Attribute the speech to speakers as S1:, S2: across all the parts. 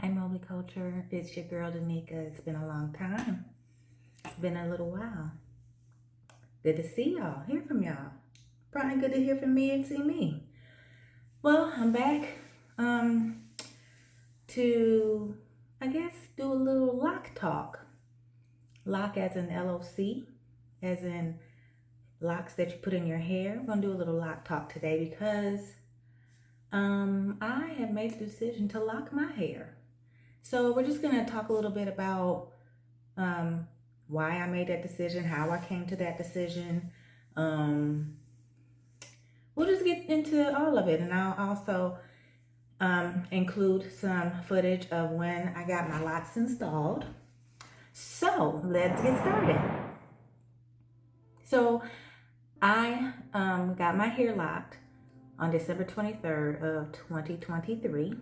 S1: Hi, Mobley Culture. It's your girl, Danica. It's been a long time. It's been a little while. Good to see y'all, hear from y'all. Probably good to hear from me and see me. Well, I'm back to, I guess, do a little loc talk. Loc as in LOC, as in locks that you put in your hair. I'm going to do a little loc talk today because I have made the decision to lock my hair. So we're just going to talk a little bit about why I made that decision, how I came to that decision. We'll just get into all of it, and I'll also include some footage of when I got my locks installed. So let's get started. So I got my hair locked on December 23rd of 2023.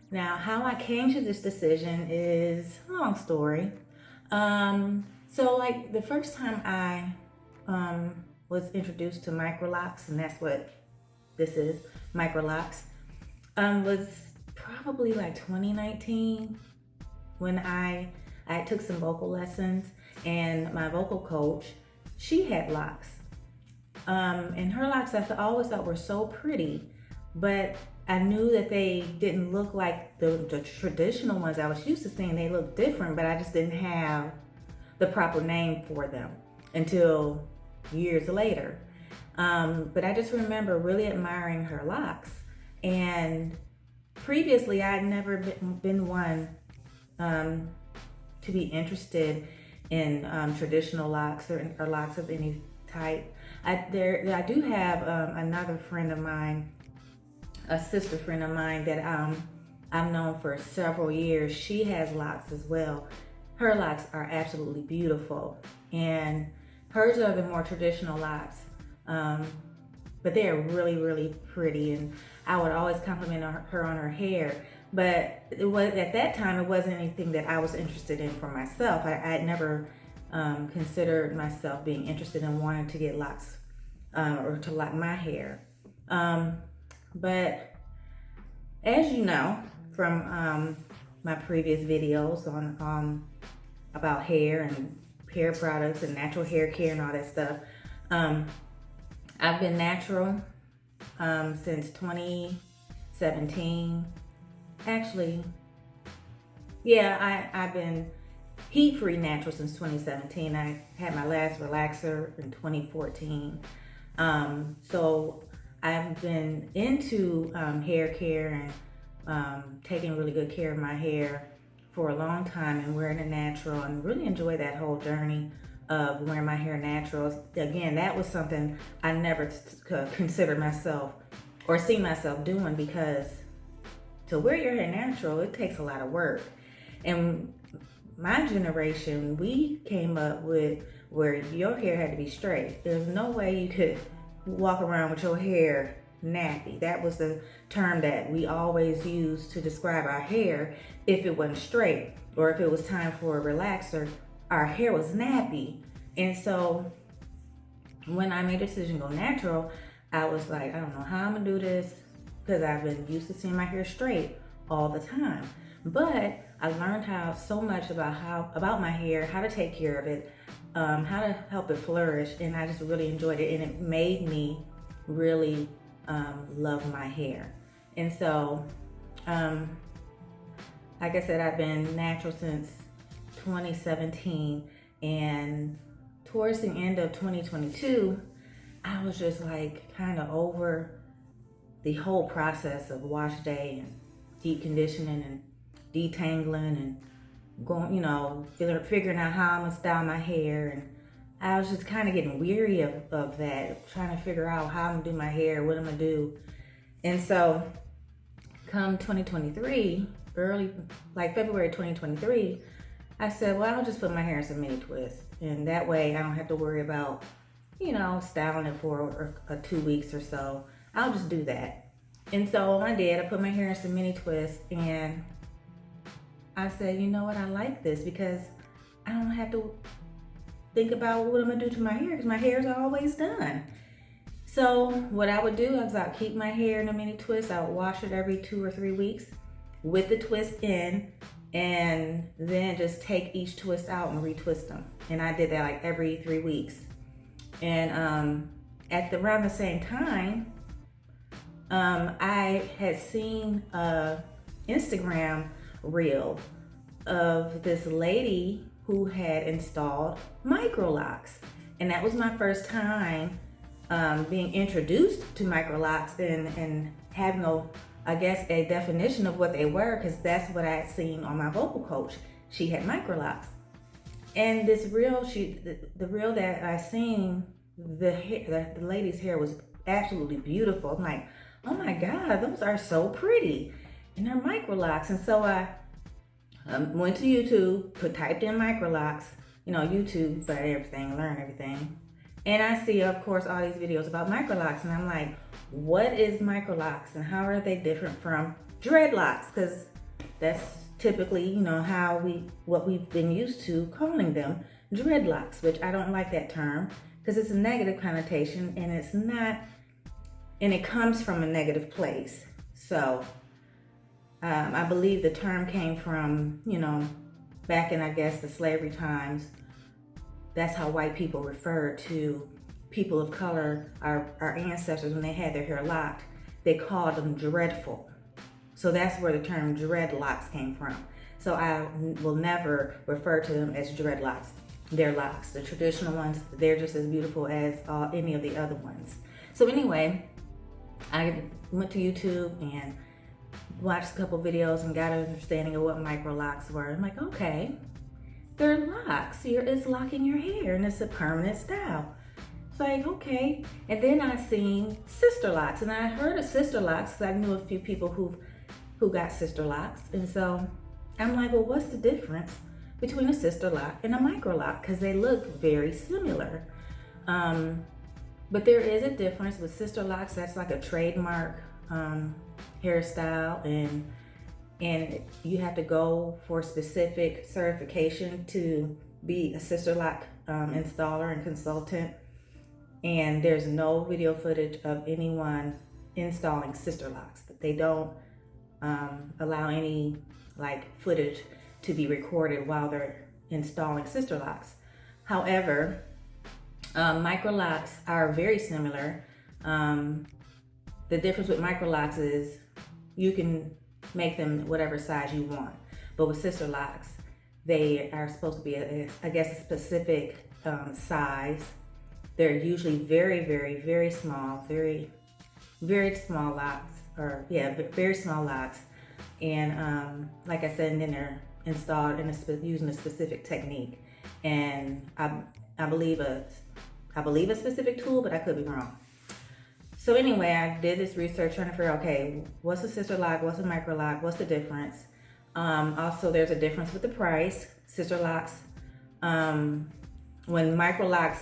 S1: Now, how I came to this decision is a long story. So like the first time I was introduced to Microlocs, and that's what this is, Microlocs, was probably like 2019 when I took some vocal lessons, and my vocal coach, she had locks. And her locks I always thought were so pretty, but I knew that they didn't look like the traditional ones I was used to seeing. They looked different, but I just didn't have the proper name for them until years later. But I just remember really admiring her locks. And previously, I had never been one to be interested in traditional locks or locks of any type. I do have another friend of mine, a sister friend of mine that I've known for several years. She has locks as well. Her locks are absolutely beautiful, and hers are the more traditional locks, but they're really, really pretty, and I would always compliment her on her hair. But at that time, it wasn't anything that I was interested in for myself. I had never considered myself being interested in wanting to get locks or to lock my hair. But as you know from my previous videos on about hair and hair products and natural hair care and all that stuff, I've been natural since 2017. Actually, yeah, I've been heat-free natural since 2017. I had my last relaxer in 2014. So I've been into hair care and taking really good care of my hair for a long time and wearing it natural, and really enjoy that whole journey of wearing my hair natural. Again, that was something I never considered myself or see myself doing, because to wear your hair natural, it takes a lot of work. And my generation, we came up with where your hair had to be straight. There's no way you could walk around with your hair nappy. That was the term that we always used to describe our hair. If it wasn't straight, or if it was time for a relaxer, our hair was nappy. And so when I made the decision to go natural, I was like, I don't know how I'm gonna do this, because I've been used to seeing my hair straight all the time. But I learned so much about my hair, how to take care of it, how to help it flourish, and I just really enjoyed it, and it made me really love my hair. And so, like I said, I've been natural since 2017, and towards the end of 2022, I was just like kind of over the whole process of wash day and deep conditioning and detangling and going, figuring out how I'm gonna style my hair. And I was just kind of getting weary of that, trying to figure out how I'm gonna do my hair, what I'm gonna do. And so come 2023, like February 2023, I said, well, I'll just put my hair in some mini twists. And that way I don't have to worry about, styling it for 2 weeks or so. I'll just do that. And so I did. I put my hair in some mini twists, and I said, you know what? I like this because I don't have to think about what I'm gonna do to my hair, because my hair is always done. So what I would do is I'd keep my hair in a mini twist. I would wash it every 2 or 3 weeks, with the twist in, and then just take each twist out and retwist them. And I did that like every 3 weeks. And around the same time, I had seen a Instagram reel of this lady who had installed Microlocs. And that was my first time being introduced to Microlocs and having a definition of what they were, because that's what I had seen on my vocal coach. She had Microlocs. And this reel, the reel that I seen, the lady's hair was absolutely beautiful. I'm like, oh my God, those are so pretty. And they're Microlocs. And so I went to YouTube, typed in Microlocs, YouTube for everything, learn everything. And I see, of course, all these videos about Microlocs. And I'm like, what is Microlocs and how are they different from dreadlocks? Because that's typically, what we've been used to calling them, dreadlocks, which I don't like that term because it's a negative connotation and it's not, and it comes from a negative place. So I believe the term came from, back in, I guess, the slavery times. That's how white people referred to people of color, our ancestors, when they had their hair locked, they called them dreadful. So that's where the term dreadlocks came from. So I will never refer to them as dreadlocks. They're locks. The traditional ones, they're just as beautiful as any of the other ones. So anyway, I went to YouTube and watched a couple videos and got an understanding of what Microlocs were. I'm like, okay, they're locks. It's locking your hair and it's a permanent style. It's like, okay. And then I seen Starterlocs, and I heard of Starterlocs because I knew a few people who got Starterlocs. And so I'm like, well, what's the difference between a Starterloc and a Microloc? Because they look very similar. But there is a difference with Starterlocs. That's like a trademark hairstyle, and you have to go for specific certification to be a Starterloc installer and consultant. And there's no video footage of anyone installing Starterlocs. They don't allow any footage to be recorded while they're installing Starterlocs. However, Microlocs are very similar. The difference with Microlocs is you can make them whatever size you want. But with Starterlocs, they are supposed to be, a specific size. They're usually very, very, very small, very, very small locks, very small locks. And like I said, and then they're installed using a specific technique. And I believe a specific tool, but I could be wrong. So anyway, I did this research trying to figure out, okay, what's a Starterloc, what's a Microloc, what's the difference? Also, there's a difference with the price. Starterlocs, when Microlocs,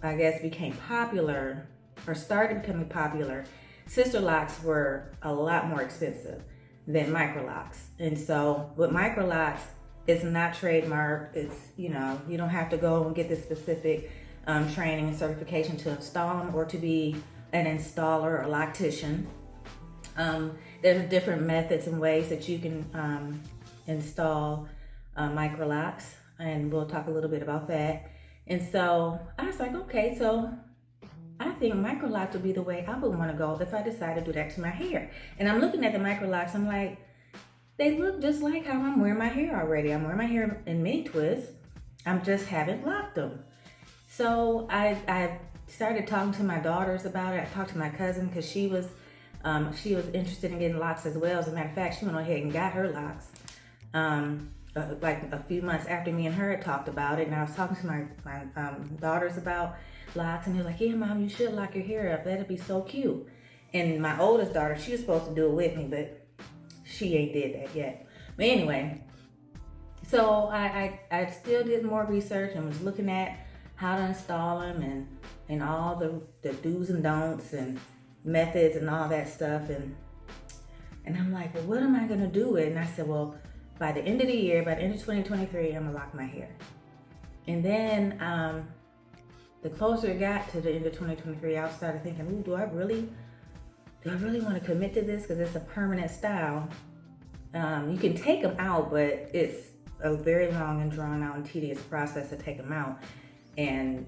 S1: I guess, became popular or started becoming popular, Starterlocs were a lot more expensive than Microlocs. And so with Microlocs, it's not trademarked. It's, you don't have to go and get the specific training and certification to install them or to be an installer or loctician. There's different methods and ways that you can install Microlocs, and we'll talk a little bit about that. And so I was like, okay, so I think Microlocs would be the way I would want to go if I decide to do that to my hair. And I'm looking at the Microlocs, I'm like, they look just like how I'm wearing my hair already. I'm wearing my hair in mini twists. I just haven't locked them. So I started talking to my daughters about it. I talked to my cousin because she was interested in getting locks as well. As a matter of fact, she went ahead and got her locks like a few months after me and her had talked about it. And I was talking to my daughters about locks, and they were like, yeah, Mom, you should lock your hair up. That'd be so cute. And my oldest daughter, she was supposed to do it with me, but she ain't did that yet. But anyway, so I still did more research and was looking at how to install them and all the do's and don'ts and methods and all that stuff. And I'm like, well, what am I going to do with it? And I said, well, by the end of the year, by the end of 2023, I'm going to lock my hair. And then the closer it got to the end of 2023, I started thinking, ooh, do I really want to commit to this? Because it's a permanent style. You can take them out, but it's a very long and drawn out and tedious process to take them out. And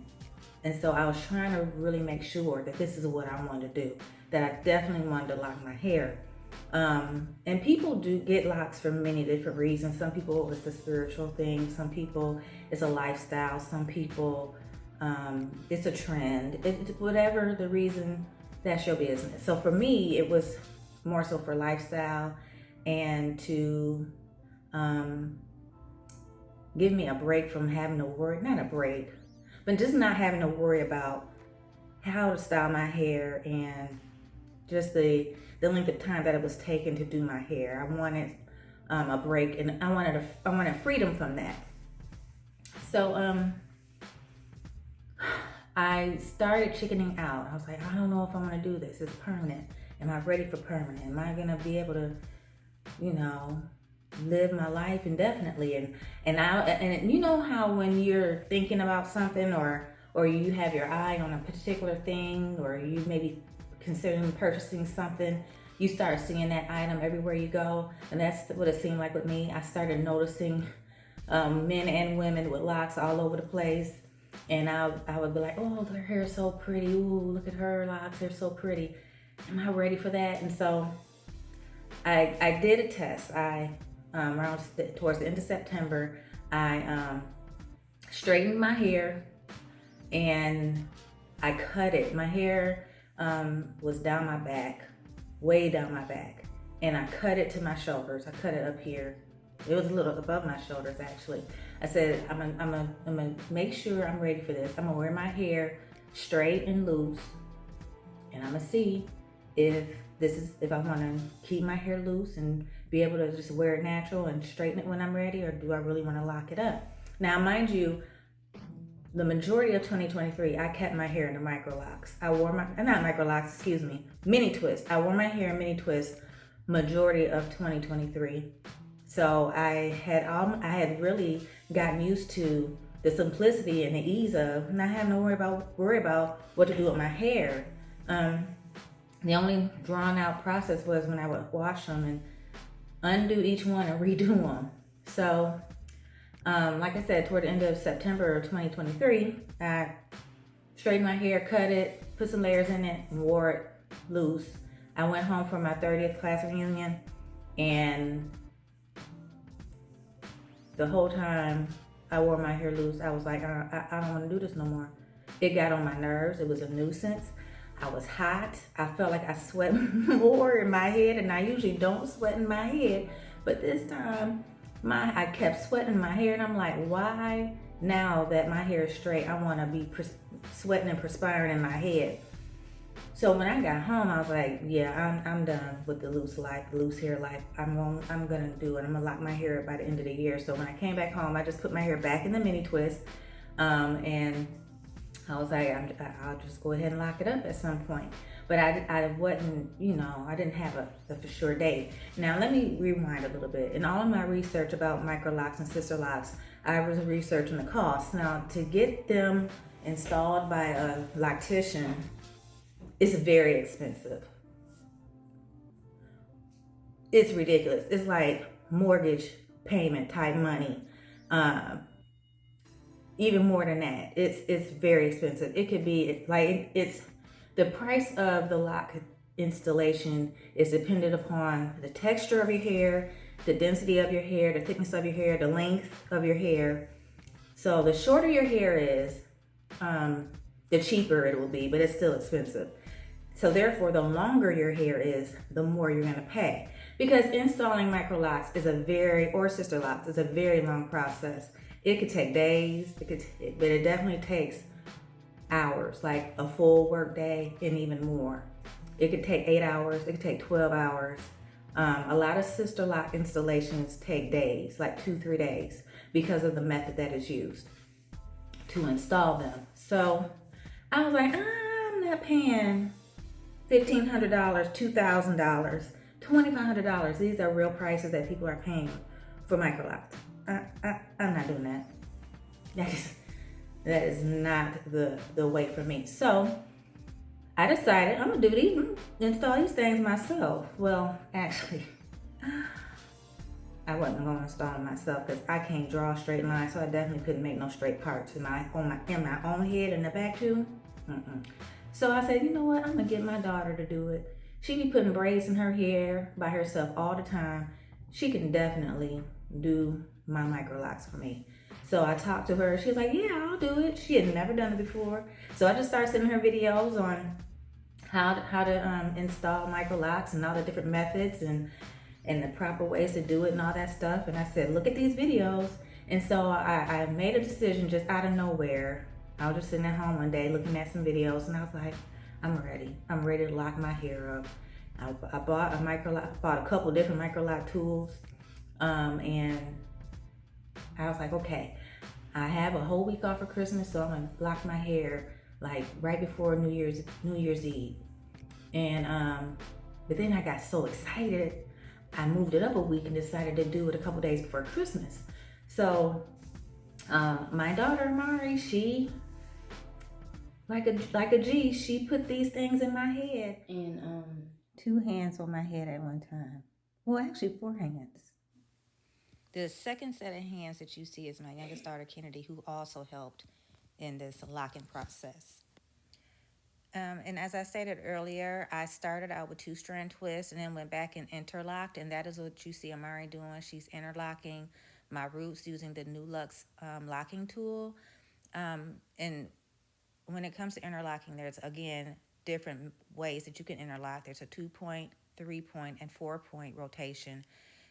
S1: so I was trying to really make sure that this is what I wanted to do, that I definitely wanted to lock my hair. And people do get locks for many different reasons. Some people, it's a spiritual thing. Some people, it's a lifestyle. Some people, it's a trend. It's whatever the reason, that's your business. So for me, it was more so for lifestyle and to give me a break from having to worry, not a break, but just not having to worry about how to style my hair and just the length of time that it was taking to do my hair. I wanted a break, and I wanted freedom from that. So I started chickening out. I was like, I don't know if I want to do this. It's permanent. Am I ready for permanent? Am I gonna be able to, live my life indefinitely? And you know how when you're thinking about something, or you have your eye on a particular thing, or you maybe considering purchasing something, you start seeing that item everywhere you go. And that's what it seemed like with me. I started noticing men and women with locks all over the place. And I would be like, oh, their hair is so pretty. Ooh, look at her locks, they're so pretty. Am I ready for that? And so I did a test. Around towards the end of September, I straightened my hair and I cut it. My hair was down my back, way down my back, and I cut it to my shoulders. I cut it up here. It was a little above my shoulders, actually. I said, I'm gonna make sure I'm ready for this. I'm gonna wear my hair straight and loose, and I'm gonna see if I want to keep my hair loose and be able to just wear it natural and straighten it when I'm ready, or do I really want to lock it up? Now, mind you, the majority of 2023, I kept my hair in the Microlocs. I wore mini twist. I wore my hair in mini twist majority of 2023. So I had really gotten used to the simplicity and the ease of not having to worry about what to do with my hair. The only drawn out process was when I would wash them and undo each one and redo them. So like I said, toward the end of September of 2023, I straightened my hair, cut it, put some layers in it, and wore it loose. I went home for my 30th class reunion, and the whole time I wore my hair loose, I was like, I don't want to do this no more. It got on my nerves. It was a nuisance. I was hot. I felt like I sweat more in my head, and I usually don't sweat in my head, but this time I kept sweating my hair, and I'm like, why now that my hair is straight, I want to be sweating and perspiring in my head? So when I got home, I was like, yeah, I'm done with the loose hair life. I'm gonna do it. I'm gonna lock my hair by the end of the year. So when I came back home, I just put my hair back in the mini twist, and I was like, I'll just go ahead and lock it up at some point. But I wasn't, I didn't have a for sure date. Now let me rewind a little bit. In all of my research about Microlocs and sister locks, I was researching the cost. Now to get them installed by a loctician, it's very expensive. It's ridiculous. It's like mortgage payment type money. Even more than that. It's very expensive. It could be like it's the price of the lock installation is dependent upon the texture of your hair, the density of your hair, the thickness of your hair, the length of your hair. So the shorter your hair is, the cheaper it will be, but it's still expensive. So therefore, the longer your hair is, the more you're gonna pay. Because installing Microlocs or sister locks is a very long process. It could take days, but it definitely takes hours, like a full work day and even more. It could take 8 hours, it could take 12 hours. A lot of sister lock installations take days, like 2-3 days, because of the method that is used to install them. So I was like, I'm not paying $1,500, $2,000, $2,500. These are real prices that people are paying for Microlocs. I'm not doing that. That is not the way for me. So I decided I'm gonna install these things myself. Well, actually, I wasn't going to install them myself because I can't draw a straight line, so I definitely couldn't make no straight parts in my own head in the back too. So I said, you know what? I'm gonna get my daughter to do it. She be putting braids in her hair by herself all the time. She can definitely do my Microlocs for me. So I talked to her. She was like, yeah, I'll do it. She had never done it before. So I just started sending her videos on how to install Microlocs and all the different methods and the proper ways to do it and all that stuff. And I said, look at these videos. And so I made a decision just out of nowhere. I was just sitting at home one day looking at some videos, and I was like, I'm ready. I'm ready to lock my hair up. I bought a couple different Microloc tools, and I was like, okay, I have a whole week off for Christmas, so I'm gonna lock my hair like right before New Year's Eve. And but then I got so excited, I moved it up a week and decided to do it a couple days before Christmas. So my daughter Mari, she like a G, she put these things in my head. And 2 hands on my head at one time. Well, actually 4 hands. The second set of hands that you see is my youngest daughter Kennedy, who also helped in this locking process. And as I stated earlier, I started out with 2-strand twists and then went back and interlocked, and that is what you see Amari doing. She's interlocking my roots using the new Locs locking tool. And when it comes to interlocking, there's, again, different ways that you can interlock. There's a 2-point, 3-point, and 4-point rotation.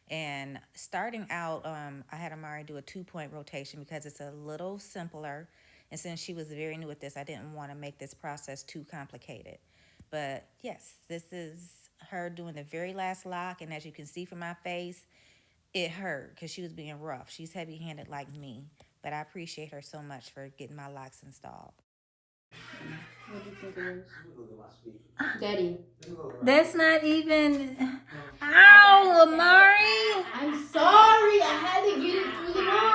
S1: And starting out, I had Amari do a 2-point rotation because it's a little simpler. And since she was very new at this, I didn't want to make this process too complicated. But yes, this is her doing the very last lock. And as you can see from my face, it hurt because she was being rough. She's heavy-handed like me. But I appreciate her so much for getting my locks installed.
S2: What do you think it was? Daddy.
S1: That's not even... Ow, Amari!
S2: I'm sorry. I had to get it through the line.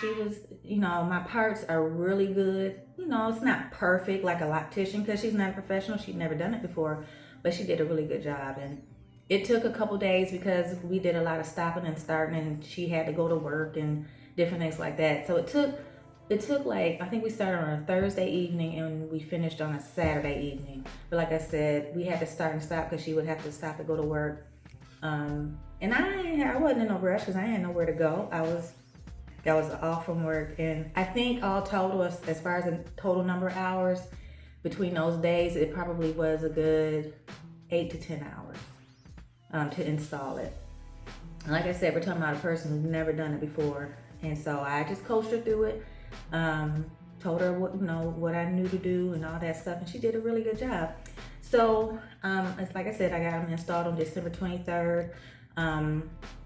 S1: She was, my parts are really good. It's not perfect like a loctician because she's not a professional. She'd never done it before, but she did a really good job. And it took a couple days because we did a lot of stopping and starting, and she had to go to work and different things like that. So it took like, I think we started on a Thursday evening and we finished on a Saturday evening. But like I said, we had to start and stop because she would have to stop to go to work. And I wasn't in no rush because I had nowhere to go. I was off from work, and I think all total, as far as the total number of hours between those days, it probably was a good 8 to 10 hours to install it. And like I said, we're talking about a person who's never done it before, and so I just coached her through it, told her what I knew to do and all that stuff, and she did a really good job. So it's like I said, I got them installed on December 23rd.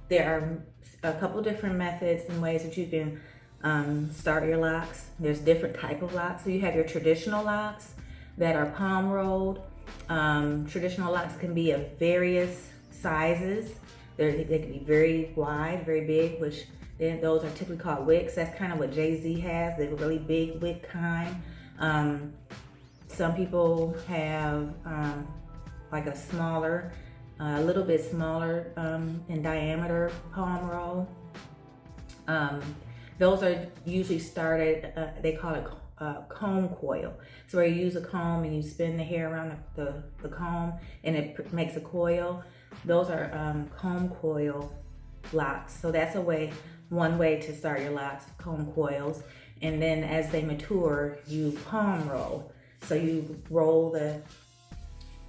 S1: There are a couple different methods and ways that you can start your locks. There's different type of locks. So you have your traditional locks that are palm rolled. Traditional locks can be of various sizes. They can be very wide, very big, which then those are typically called wicks. That's kind of what Jay-Z has. They're really big wick kind. Some people have like a smaller, a little bit smaller in diameter palm roll. Those are usually started, they call it comb coil. So where you use a comb and you spin the hair around the comb and it makes a coil. Those are comb coil locks. So that's one way to start your locks, comb coils. And then as they mature, you palm roll. So you roll the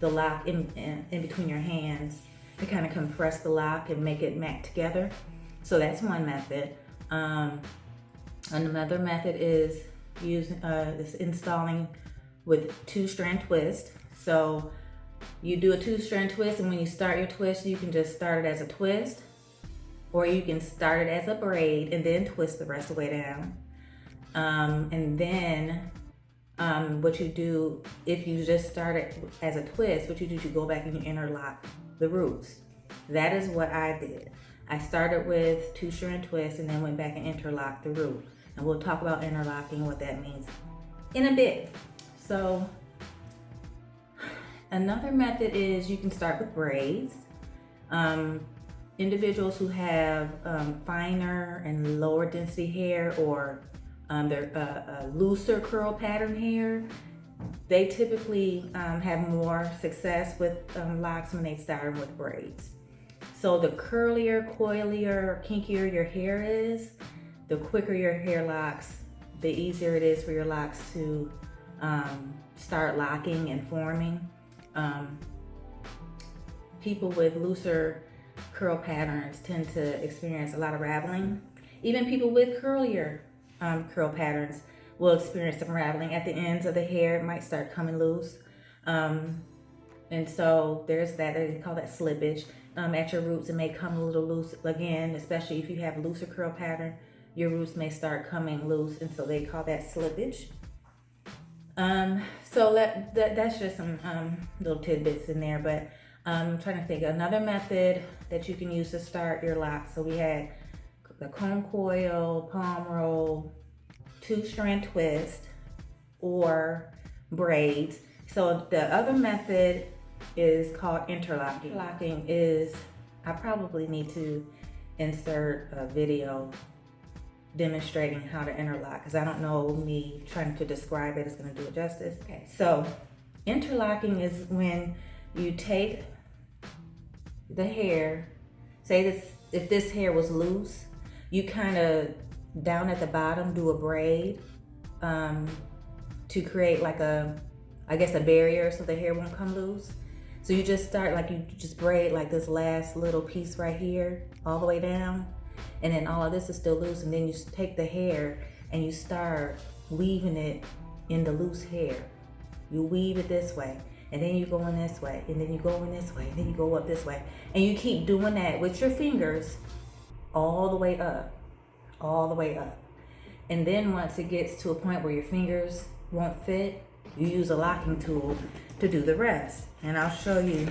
S1: lock in between your hands to kind of compress the lock and make it mat together. So that's one method. Another method is installing with 2-strand twist. So you do a 2-strand twist, and when you start your twist, you can just start it as a twist, or you can start it as a braid and then twist the rest of the way down. And then what you do, if you just start it as a twist, what you do is you go back and you interlock the roots. That is what I did. I started with 2-strand twist and then went back and interlocked the root. And we'll talk about interlocking, what that means in a bit. So another method is you can start with braids. individuals who have finer and lower density hair, or their looser curl pattern hair, they typically have more success with locks when they start them with braids. So the curlier, coilier, kinkier your hair is, the quicker your hair locks, the easier it is for your locks to start locking and forming. People with looser curl patterns tend to experience a lot of raveling. Even people with curlier curl patterns will experience some raveling at the ends of the hair. It might start coming loose. And so there's that, they call that slippage. At your roots, it may come a little loose again, especially if you have a looser curl pattern. Your roots may start coming loose, and so they call that slippage. So that's just some little tidbits in there, but I'm trying to think another method that you can use to start your locks. So we had the comb coil, palm roll, 2-strand twist, or braids. So the other method is called interlocking. Interlocking is, I probably need to insert a video demonstrating how to interlock, because I don't know, me trying to describe it is going to do it justice. Okay, so interlocking is when you take the hair, say this, if this hair was loose, you kind of down at the bottom do a braid to create like a, I guess, a barrier so the hair won't come loose. So you just start, like you just braid like this last little piece right here all the way down, and then all of this is still loose, and then you take the hair and you start weaving it in the loose hair. You weave it this way, and then you go in this way, and then you go in this way, and then you go up this way, and you keep doing that with your fingers all the way up, all the way up. And then once it gets to a point where your fingers won't fit, you use a locking tool to do the rest. And I'll show you,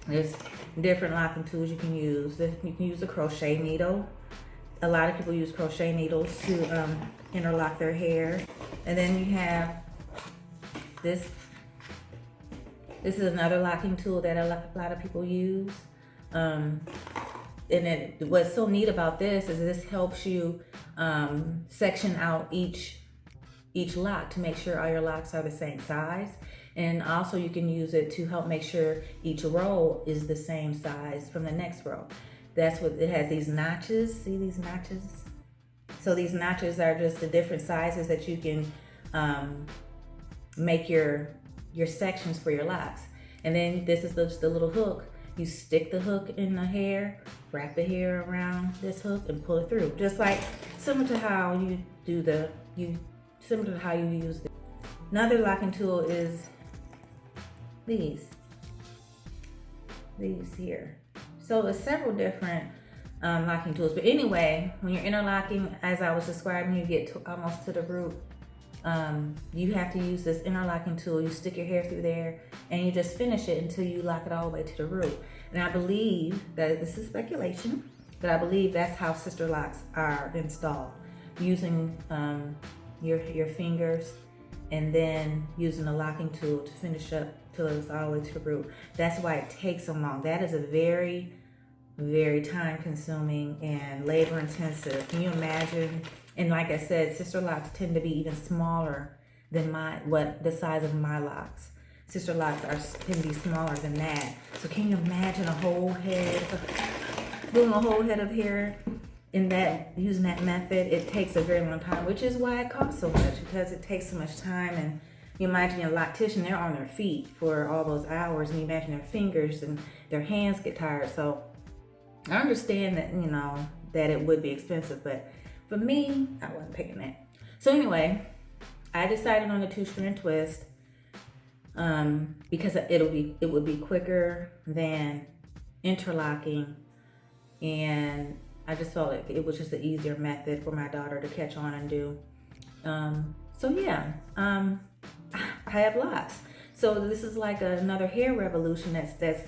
S1: there's different locking tools you can use. You can use a crochet needle. A lot of people use crochet needles to interlock their hair. And then you have this. This is another locking tool that a lot of people use. And what's so neat about this is this helps you section out each lock to make sure all your locks are the same size. And also you can use it to help make sure each row is the same size from the next row. That's what it has, these notches. See these notches? So these notches are just the different sizes that you can make your sections for your locks. And then this is just the little hook. You stick the hook in the hair, wrap the hair around this hook, and pull it through. Just like similar to how you do similar to how you use the. Another locking tool is these here. So there's several different locking tools. But anyway, when you're interlocking, as I was describing, you get almost to the root. You have to use this interlocking tool. You stick your hair through there and you just finish it until you lock it all the way to the root. And I believe that, this is speculation, but I believe that's how sister locks are installed. Using your fingers and then using a locking tool to finish up till it's all the way to the root. That's why it takes so long. That is a very, very time consuming and labor intensive. Can you imagine? And like I said, sister locks tend to be even smaller than the size of my locks. Sister locks tend to be smaller than that. So can you imagine a whole head, doing a whole head of hair using that method? It takes a very long time, which is why it costs so much, because it takes so much time. And you imagine a loctician, they're on their feet for all those hours, and you imagine their fingers and their hands get tired. So I understand that, that it would be expensive, but for me, I wasn't picking that. So anyway, I decided on the 2-strand twist because it would be quicker than interlocking, and I just felt like it was just an easier method for my daughter to catch on and do. So yeah, I have locks. So this is like another hair revolution that's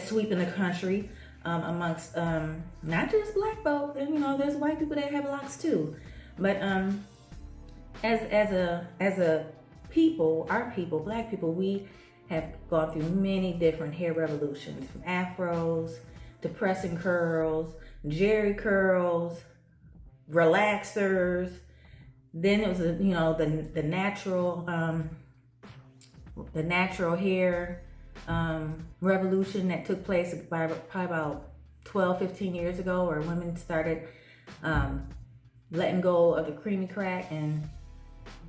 S1: sweeping the country. Amongst not just black folks, and there's white people that have locks too, but as a people, our people, black people, we have gone through many different hair revolutions, from afros depressing curls, jerry curls, relaxers. Then it was, the natural hair revolution that took place by probably about 12, 15 years ago, where women started letting go of the creamy crack and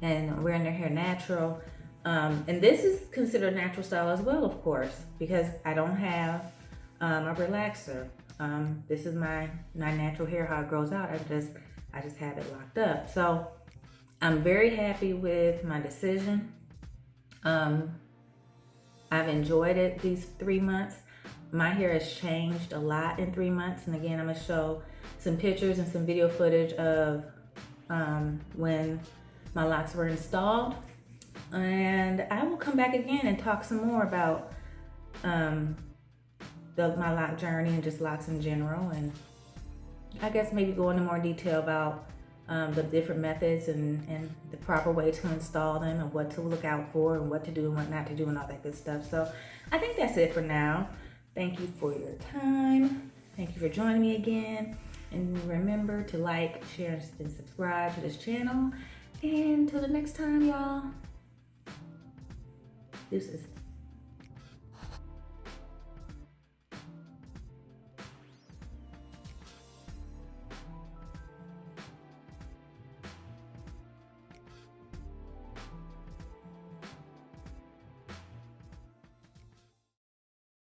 S1: wearing their hair natural. And this is considered natural style as well, of course, because I don't have a relaxer. This is my natural hair, how it grows out. I just have it locked up. So I'm very happy with my decision. I've enjoyed it these 3 months. My hair has changed a lot in 3 months. And again, I'm gonna show some pictures and some video footage of when my locks were installed. And I will come back again and talk some more about my lock journey and just locks in general. And I guess maybe go into more detail about the different methods and the proper way to install them and what to look out for and what to do and what not to do and all that good stuff. So I think that's it for now. Thank you for your time. Thank you for joining me again. And remember to like, share, and subscribe to this channel. And until the next time, y'all. This is